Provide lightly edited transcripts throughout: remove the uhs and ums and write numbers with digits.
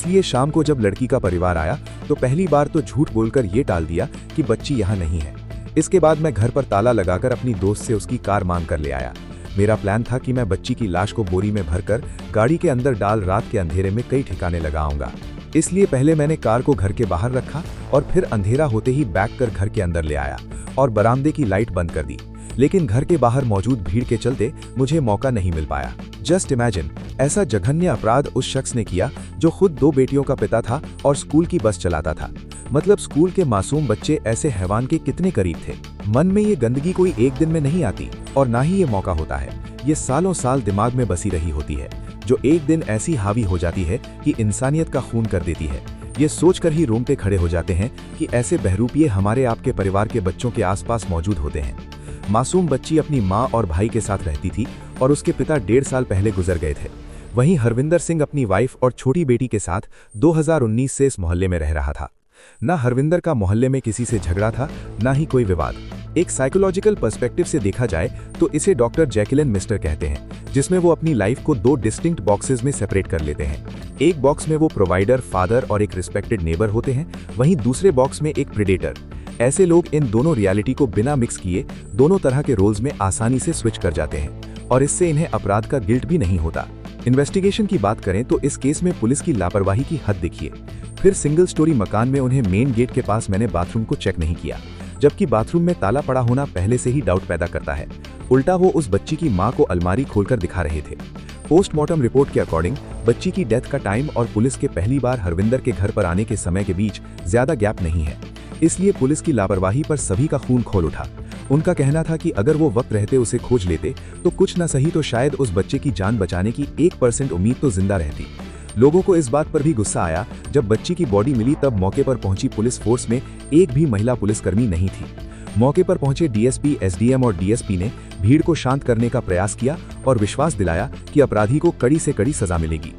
इसलिए शाम को जब लड़की का परिवार आया तो पहली बार तो झूठ बोलकर ये टाल दिया कि बच्ची यहाँ नहीं है। इसके बाद मैं घर पर ताला लगाकर अपनी दोस्त से उसकी कार मांग कर ले आया। मेरा प्लान था कि मैं बच्ची की लाश को बोरी में भरकर गाड़ी के अंदर डाल रात के अंधेरे में कई ठिकाने लगाऊंगा। इसलिए पहले मैंने कार को घर के बाहर रखा और फिर अंधेरा होते ही बैक कर घर के अंदर ले आया और बरामदे की लाइट बंद कर दी। लेकिन घर के बाहर मौजूद भीड़ के चलते मुझे मौका नहीं मिल पाया। जस्ट इमेजिन, ऐसा जघन्य अपराध उस शख्स ने किया जो खुद 2 बेटियों का पिता था और स्कूल की बस चलाता था। मतलब स्कूल के मासूम बच्चे ऐसे हैवान के कितने करीब थे। मन में ये गंदगी कोई एक दिन में नहीं आती और ना ही ये मौका होता है। ये सालों साल दिमाग में बसी रही होती है जो एक दिन ऐसी हावी हो जाती है कि इंसानियत का खून कर देती है। ये सोचकर ही रोंगटे खड़े हो जाते हैं कि ऐसे बहरूपिये हमारे आपके परिवार के बच्चों के आसपास मौजूद होते हैं। मासूम बच्ची अपनी माँ और भाई के साथ रहती थी और उसके पिता 1.5 साल पहले गुजर गए थे। वहीं हरविंदर सिंह अपनी वाइफ और छोटी बेटी के साथ 2019 से इस मोहल्ले में रह रहा था। ना हरविंदर का मोहल्ले में किसी से झगड़ा था, ना ही कोई विवाद। एक साइकोलॉजिकल पर्सपेक्टिव से देखा जाए तो इसे डॉक्टर जैकिल एंड मिस्टर कहते हैं, जिसमें वो अपनी लाइफ को 2 डिस्टिंक्ट बॉक्सेस में सेपरेट कर लेते हैं। एक बॉक्स में वो प्रोवाइडर, फादर और एक रिस्पेक्टेड नेबर होते हैं, वहीं दूसरे बॉक्स में एक प्रेडेटर। ऐसे लोग इन दोनों रियलिटी को बिना मिक्स किए दोनों तरह के रोल्स में आसानी से स्विच कर जाते हैं और इससे इन्हें अपराध का गिल्ट भी नहीं होता। इन्वेस्टिगेशन की बात करें तो इस केस में पुलिस की लापरवाही की हद देखिए। फिर सिंगल स्टोरी मकान में उन्हें मेन गेट के पास मैंने बाथरूम को चेक नहीं किया, जबकि बाथरूम में ताला पड़ा होना पहले से ही डाउट पैदा करता है। उल्टा वो उस बच्ची की मां को अलमारी खोलकर दिखा रहे थे। पोस्टमार्टम रिपोर्ट के अकॉर्डिंग बच्ची की डेथ का टाइम और पुलिस के पहली बार हरविंदर के घर पर आने के समय के बीच ज्यादा गैप नहीं है। इसलिए पुलिस की लापरवाही पर सभी का खून खोल उठा। उनका कहना था कि अगर वो वक्त रहते उसे खोज लेते तो कुछ न सही तो शायद उस बच्चे की जान बचाने की 1% उम्मीद तो जिंदा रहती। लोगों को इस बात पर भी गुस्सा आया जब बच्ची की बॉडी मिली तब मौके पर पहुंची पुलिस फोर्स में एक भी महिला पुलिसकर्मी नहीं थी। मौके पर पहुंचे डीएसपी, एसडीएम और डीएसपी ने भीड़ को शांत करने का प्रयास किया और विश्वास दिलाया कि अपराधी को कड़ी से कड़ी सजा मिलेगी।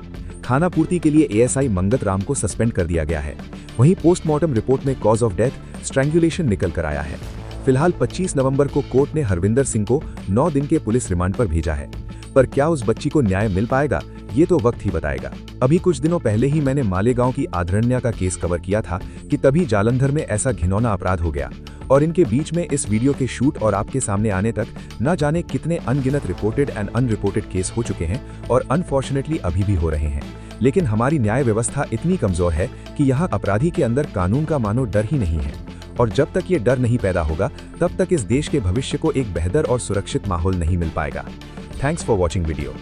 खाना पूर्ति के लिए एएसआई मंगत राम को सस्पेंड कर दिया गया है। वहीं पोस्टमार्टम रिपोर्ट में कॉज ऑफ डेथ स्ट्रैंगुलेशन निकल कर आया है। फिलहाल 25 नवंबर को कोर्ट ने हरविंदर सिंह को 9 दिन के पुलिस रिमांड पर भेजा है। पर क्या उस बच्ची को न्याय मिल पाएगा, ये तो वक्त ही बताएगा। अभी कुछ दिनों पहले ही मैंने मालेगांव की आधरण्या का केस कवर किया था कि तभी जालंधर में ऐसा घिनौना अपराध हो गया और इनके बीच में इस वीडियो के शूट और आपके सामने आने तक न जाने कितने अनगिनत रिपोर्टेड एंड अनरिपोर्टेड केस हो चुके हैं और अनफॉर्चुनेटली अभी भी हो रहे हैं। लेकिन हमारी न्याय व्यवस्था इतनी कमजोर है कि यहाँ अपराधी के अंदर कानून का मानो डर ही नहीं है और जब तक ये डर नहीं पैदा होगा तब तक इस देश के भविष्य को एक बेहतर और सुरक्षित माहौल नहीं मिल पाएगा। Thanks for watching video.